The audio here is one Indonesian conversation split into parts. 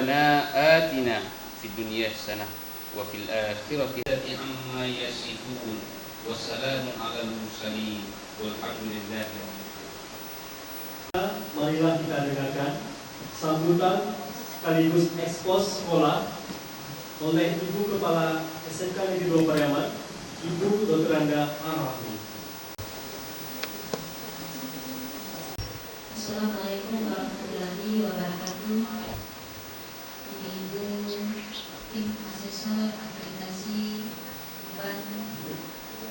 Rabbana atina fid dunya hasanah wa fil akhirati amma yasifun wassalamun alal mursalin walhamdulillahi. Marilah kita dengarkan sambutan sekaligus ekspos sekolah oleh Ibu Kepala SMK Negeri 2 Pariaman, Ibu Dr. Anda Ar-Rahmi. Assalamualaikum warahmatullahi wabarakatuh. Ibu tim asesor akreditasi beban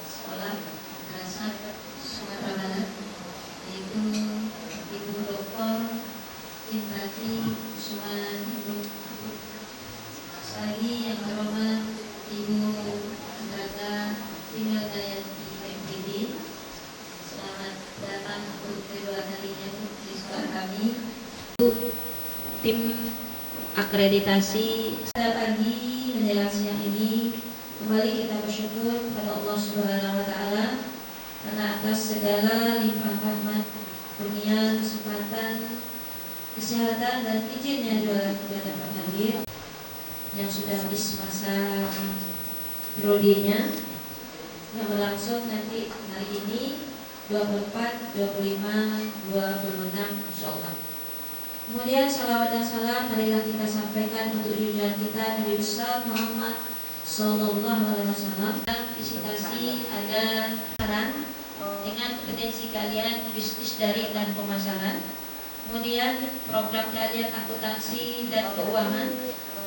sekolah Madrasah Sumatera Barat, yaitu Ibu Dr. Intati Usman Lagi yang terhormat Ibu Andrata Tinggal Dayanti MPD. Selamat datang untuk kedua kalinya di sekolah kami. Tim akreditasi pada pagi menjelang siang ini kembali kita bersyukur kepada Allah Subhanahu wa Ta'ala karena atas segala limpah rahmat, kurnia, kesempatan, kesehatan dan izinnya juga kita dapat hadir yang sudah habis masa periodenya yang berlangsung nanti hari ini 24, 25, 26 insyaallah. Kemudian salawat dan salam marilah kita sampaikan untuk junjungan kita Nabi besar Muhammad Sallallahu Alaihi Wasallam. Visitasi ada saran dengan kompetensi kalian bisnis daring dan pemasaran. Kemudian program kalian akuntansi dan keuangan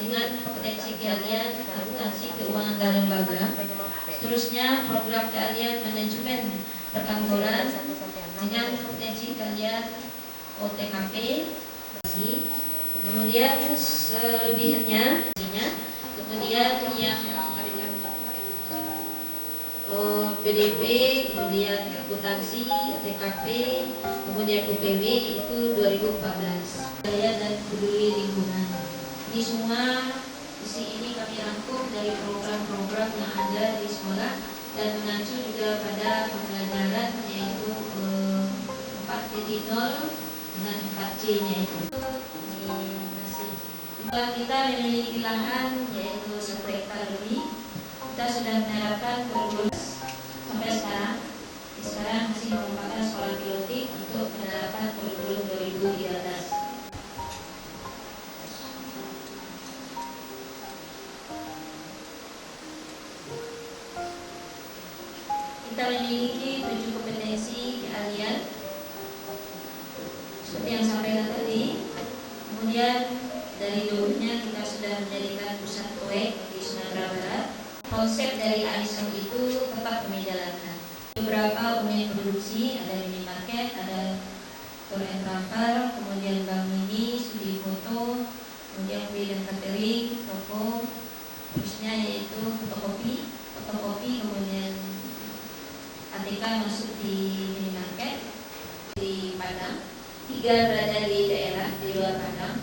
dengan kompetensi kalian akuntansi keuangan dan lembaga. Seterusnya program kalian manajemen perkantoran dengan kompetensi kalian OTKP. Kemudian selebihnya, kemudian yang PDP, kemudian akuntansi, TKP, kemudian UPW itu 2014. Daya dan peduli lingkungan. Ini semua isi ini kami rangkum dari program-program yang ada di sekolah dan mengacu juga pada pembelajaran yaitu 4.0 dengan 4C-nya itu. Kita memiliki lahan yaitu 1 hektar lebih. Kita sudah menerapkan kurikulum sampai sekarang. Sekarang masih merupakan sekolah pilotik untuk menerapkan kurikulum 2013. Kita memiliki 7 kompetensi keahlian seperti yang sampaikan tadi. Kemudian dari dulunya kita sudah menjadikan pusat proyek di Sumatera Barat. Konsep dari AISO itu tetap kami jalankan. Beberapa unit produksi, ada minimarket, ada tour and travel, kemudian bank mini, studi foto, kemudian bidang catering, toko, terusnya yaitu fotokopi, kemudian ATK masuk di minimarket di Padang, 3 berada di daerah di luar Padang,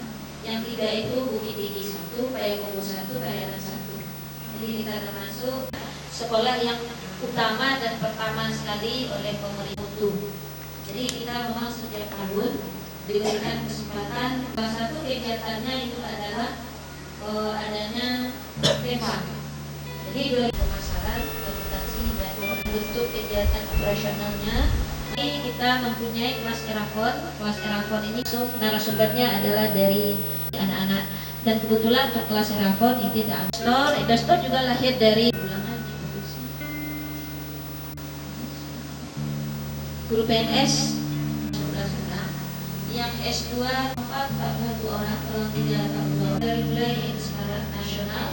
yang 3 itu Bukit Tinggi 1, Payakumbuh 1, Pariaman 1. Jadi kita termasuk sekolah yang utama dan pertama sekali oleh pemerintah mutu. Jadi kita memang setiap tahun diberikan kesempatan. Salah satu kegiatannya itu adalah adanya tema. Jadi dari pemasaran, akuntansi dan bentuk kegiatan operasionalnya. Ini kita mempunyai kelas Erafon. Kelas Erafon ini narasumbernya adalah dari anak-anak. Dan kebetulan untuk kelas Erafon ini Edastor juga lahir dari ulangan guru PNS yang S2 4 tambah 2 orang, kalau 3 tambah 2 orang dari mulai sekarang nasional,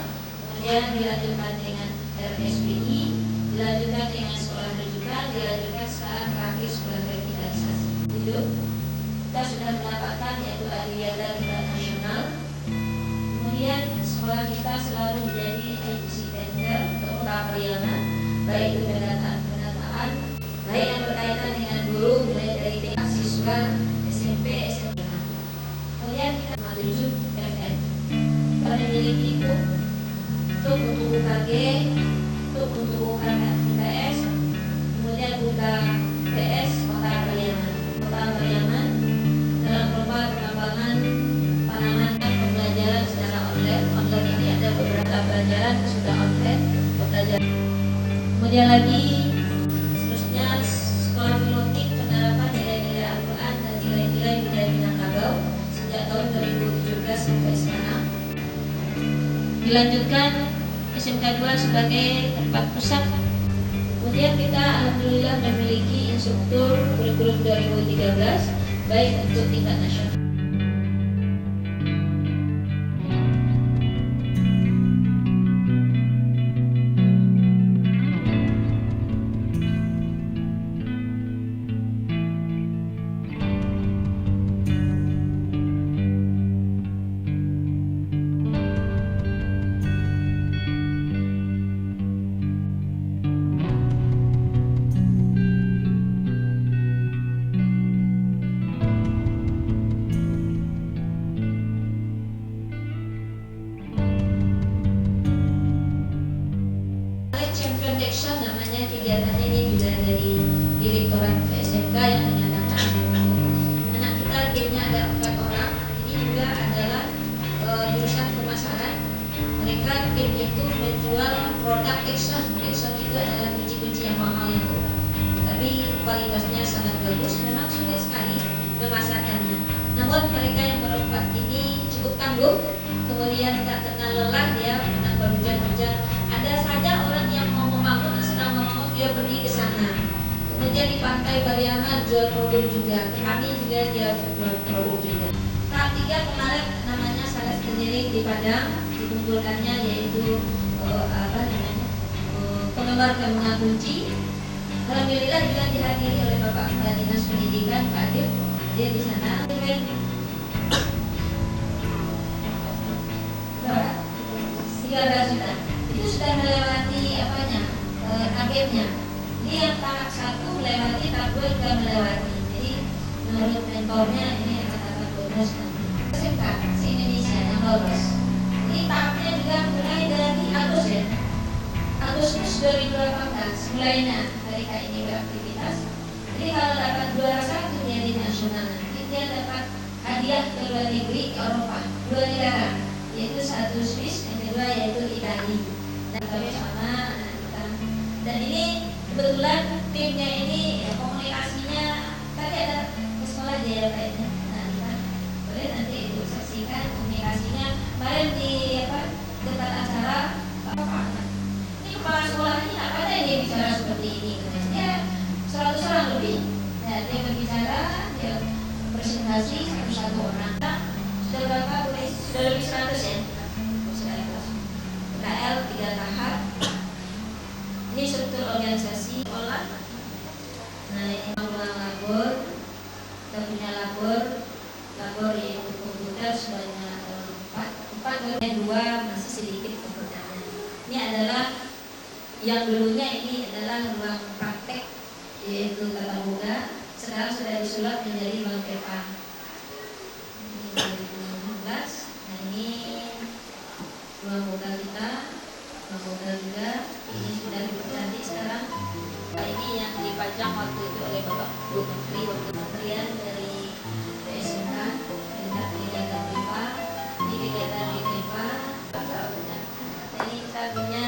kemudian dilanjutkan dengan RSPI, dilanjutkan dengan sekolah rujukan, dilanjutkan sekarang terakhir sekolah revitalisasi hidup. Kita sudah mendapatkan yaitu Adiyada tingkat nasional. Kemudian sekolah kita selalu menjadi agency tender untuk pelayanan, baik itu pendataan, baik yang berkaitan dengan guru mulai dari TK siswa SMP, SMA. Kemudian kita menuju FN. Kita memiliki untuk UKG, untuk UKS, kemudian UKPS Kota Pariaman dalam lomba pengembangan tanaman dan pembelajaran secara pembelajaran sudah online pembelajaran. Kemudian lagi seterusnya sekolah pilotik penerapan nilai-nilai Al-Quran dan nilai-nilai budaya Minangkabau sejak tahun 2017 sampai sekarang. Dilanjutkan SMK 2 sebagai tempat pusat. Kemudian kita alhamdulillah memiliki instruktur kurikulum 2013 baik untuk tingkat nasional. Champion Action namanya kegiatannya ini juga dari Direktorat SMK yang menyatakan anak kita timnya ada 4 orang. Ini juga adalah jurusan pemasaran. Mereka timnya itu menjual produk Action. Action itu adalah kunci-kunci yang mahal itu, tapi kualitasnya sangat bagus. Memang sulit sekali pemasarannya. Namun mereka yang berempat ini cukup tangguh, kemudian tak kenal lelah dia menang berhujan-hujan. Ada saja orang yang mau membangun, sedang membangun, dia pergi ke sana. Kemudian di Pantai Pariaman jual produk juga, ke kami juga dia jual produk juga. Tahap 3 kemarin namanya Salas Engineering di Padang, dikumpulkannya yaitu penggemar kandungan kunci. Alhamdulillah juga dihadiri oleh Bapak Kepala Dinas Pendidikan Pak Adib, dia di sana. 13 juta. Itu sudah melewati agennya. Ini yang tahap 1 melewati, tahap 2 juga melewati. Jadi menurut mentornya ini kata-kata bonus SMK se-Indonesia yang lolos. Ini tahapnya juga mulai dari Agustus 2018 mulainya mereka ini beraktivitas. Jadi kalau dapat juara 1 dia di nasional, nanti dia dapat hadiah ke luar negeri, ke Eropa, 2 negara, yaitu satu Swiss, yang kedua yaitu Italia. Dan kami sama dan ini kebetulan timnya ini komunikasinya tadi ada ke sekolah dia kayaknya. Nah, kita boleh nanti ibu saksikan komunikasinya kemarin di tempat acara ini kepala sekolahnya apa ada yang dia bicara seperti ini, dia 100 orang lebih. Nah, dia berbicara, dia presentasi satu-satu orang. Sudah berapa? Sudah lebih 100 ya. KL 3 tahap. Ini struktur organisasi sekolah. Nah, ini ruang labor. Kita punya labor yaitu komputer sebanyak 4 dan 2 masih sedikit komputernya. Ini adalah yang dulunya ini adalah ruang praktek yaitu tata muka. Sekarang sudah disulap menjadi ruang PEPA. Ini 2016. Nah, ini ruang muka kita. Ruang juga ini sudah diganti sekarang. Ini yang dipajang waktu itu oleh Bapak Bu Menteri, waktu Kementerian dari PSMK, Kementerian Pendidikan PIPA. Ini kegiatan di PIPA. Jadi kita punya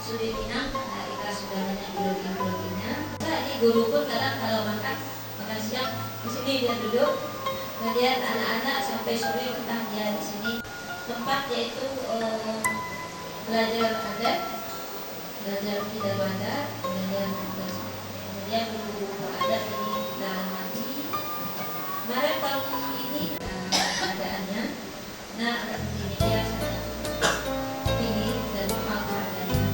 sudut Minang, nah kita sudah banyak biologi-biologinya. Nah, ini guru pun kadang kalau makan siang di sini dia duduk. Kemudian anak-anak sampai sore petang dia di sini. Tempat yaitu belajar adat, belajar tidak adat, kemudian buku adat ini kita amati. Kemarin tahun ini keadaannya, nah adat ini dia tinggi dan mahal harganya.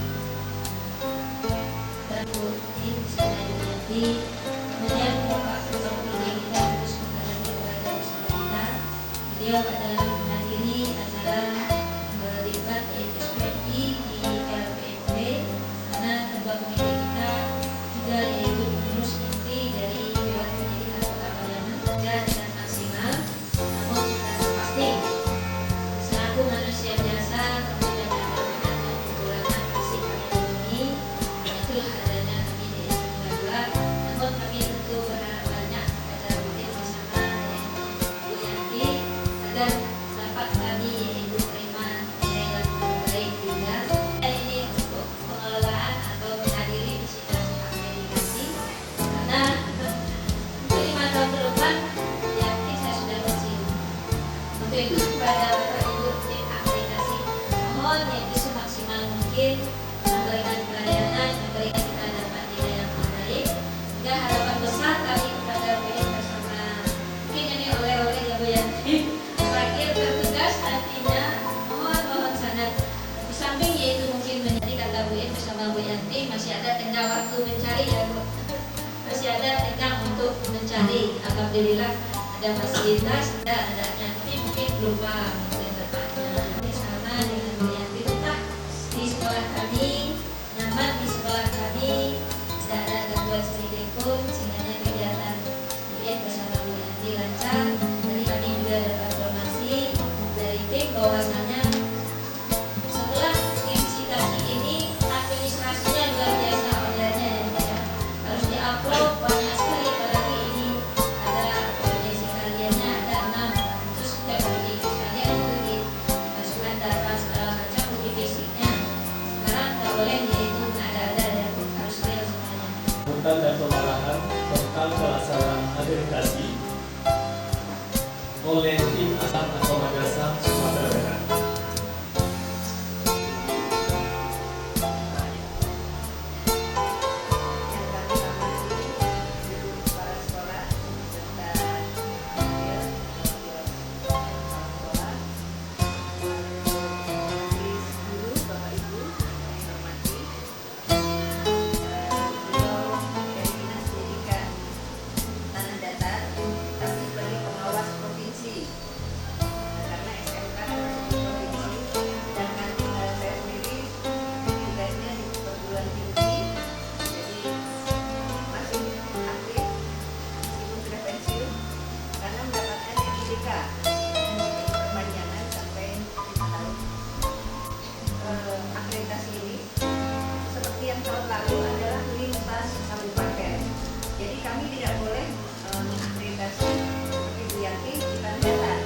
Dan ini bisa nanti, kemudian Bapak Gubernur kita terus mengalami belajar bersama kita. Beliau adalah menghadiri acara debat SPI di LPMP, karena ketua komite kita juga yaitu pengurus inti dari Dewan Pendidikan Kota Pariaman, kerja dengan maksimal, namun kita pasti selaku manusia mohon yang semaksimal mungkin memberikan pelayanan, memberikan kita dapat nilai yang terbaik. Hingga harapan besar kami kepada BN bersama mungkin ini oleh-oleh ya Bu Yanti. Terakhir bertugas nantinya mohon sangat di samping yaitu mungkin menjadi kata Bu Yanti bersama Bu Yanti masih ada tenggang waktu mencari ya Bu. Masih ada tenggang untuk mencari. Alhamdulillah ada fasilitas, ada adanya, tapi mungkin belum paham mungkin tepatnya. Sama dengan Bu Yanti tetap di sekolah kami, nyaman di sekolah kami, tidak ada gangguan sedikit pun, sehingga kegiatan Bu Yanti bersama Bu Yanti lancar. Dari kami juga dapat informasi dari tim bahwasanya setelah visitasi ini administrasinya luar biasa online-nya ya, harus diupload banyak sekali, apalagi ini ada kondisi kaliannya ada 6, terus juga bukti kalian itu dimasukkan data segala macam bukti fisiknya. Sekarang tak boleh yaitu ada dan harus real semuanya. Sambutan dan pengarahan tentang pelaksanaan akreditasi oleh tim asal atau madrasah Sumatera Barat. Yang kami amati guru kepala sekolah serta wakil kepala sekolah, majelis guru, Bapak Ibu yang saya hormati, beliau dari Dinas Pendidikan Tanah Datar, tapi sebagai pengawas provinsi. Karena SMK termasuk provinsi, sedangkan saya sendiri tugasnya di perguruan tinggi, jadi masih aktif meskipun sudah pensiun karena mendapatkan NIDK perpanjangan sampai 5 tahun. Akreditasi ini seperti yang tahun lalu adalah lintas kabupaten. Jadi kami tidak boleh mengakreditasi seperti Bu Yanti di Tanah Datar.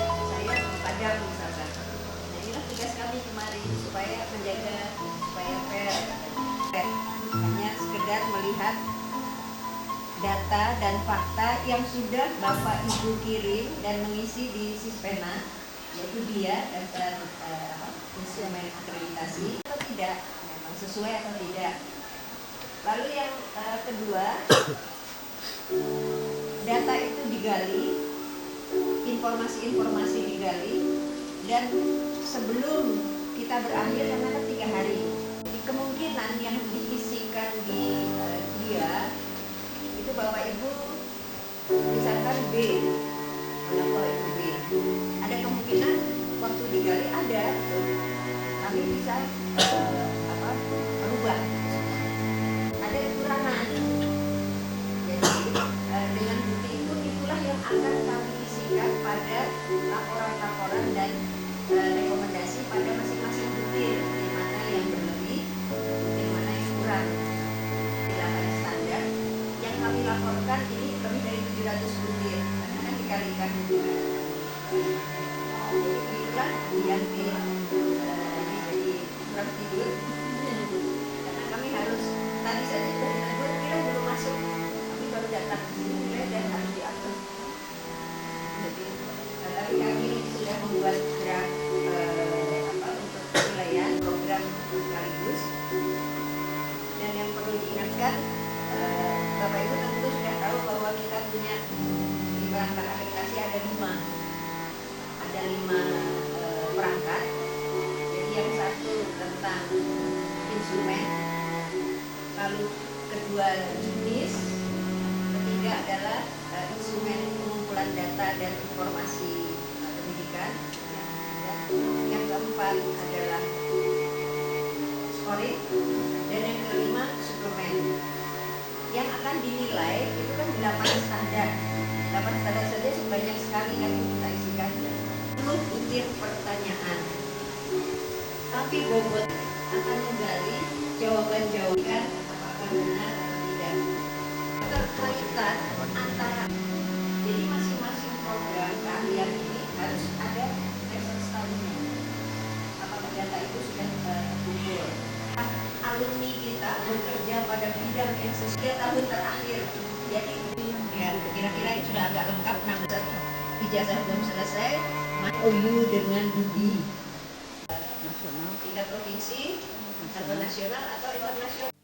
Saya di Padang misalkan. Nah inilah tugas kami kemarin supaya menjaga supaya fair. Hanya sekedar melihat data dan fakta yang sudah Bapak Ibu kirim dan mengisi di Sispena, yaitu dia daftar instrumen akreditasi atau tidak, memang sesuai atau tidak. Lalu yang kedua, data itu digali, informasi-informasi digali, dan sebelum kita berakhir karena kan 3 hari, jadi kemungkinan yang diisikan di dia itu Bapak Ibu misalkan B, Bapak Ibu B, ada kemungkinan waktu digali ada, kami bisa rubah, ada kekurangan. Jadi dengan bukti itu itulah yang akan kami isikan pada laporan-laporan dan rekomendasi pada masing-masing butir, di mana yang berlebih, di mana yang kurang. Delapan standar yang kami laporkan ini lebih dari 700 butir, karena kan dikalikan. Jadi itulah yang jadi kurang tidur, karena kami harus tadi saja dari tegur kira belum masuk, kami baru datang ke sini dan harus diatur. Jadi tapi kami sudah membuat draft untuk penilaian program sekaligus. Dan yang perlu diingatkan, Bapak Ibu tentu sudah tahu bahwa kita punya di perangkat akreditasi ada 5 perangkat. Jadi yang satu tentang instrumen, lalu kedua jenis, ketiga adalah instrumen pengumpulan data dan informasi pendidikan, yang keempat adalah scoring, dan yang kelima suplemen. Yang akan dinilai itu kan 8 standar. 8 standar saja sebanyak sekali yang kita isikan, 10 butir pertanyaan. Tapi bobot akan menggali jawaban-jawaban apakah benar atau tidak. Keterkaitan antara, jadi masing-masing program keahlian ini harus ada research study-nya. Apakah data itu sudah terkumpul? Alumni kita bekerja pada bidang yang sesuai tahun terakhir. Jadi ya, kira-kira sudah agak lengkap, 6 ijazah belum selesai, MOU dengan Budi. tingkat provinsi atau nasional atau internasional.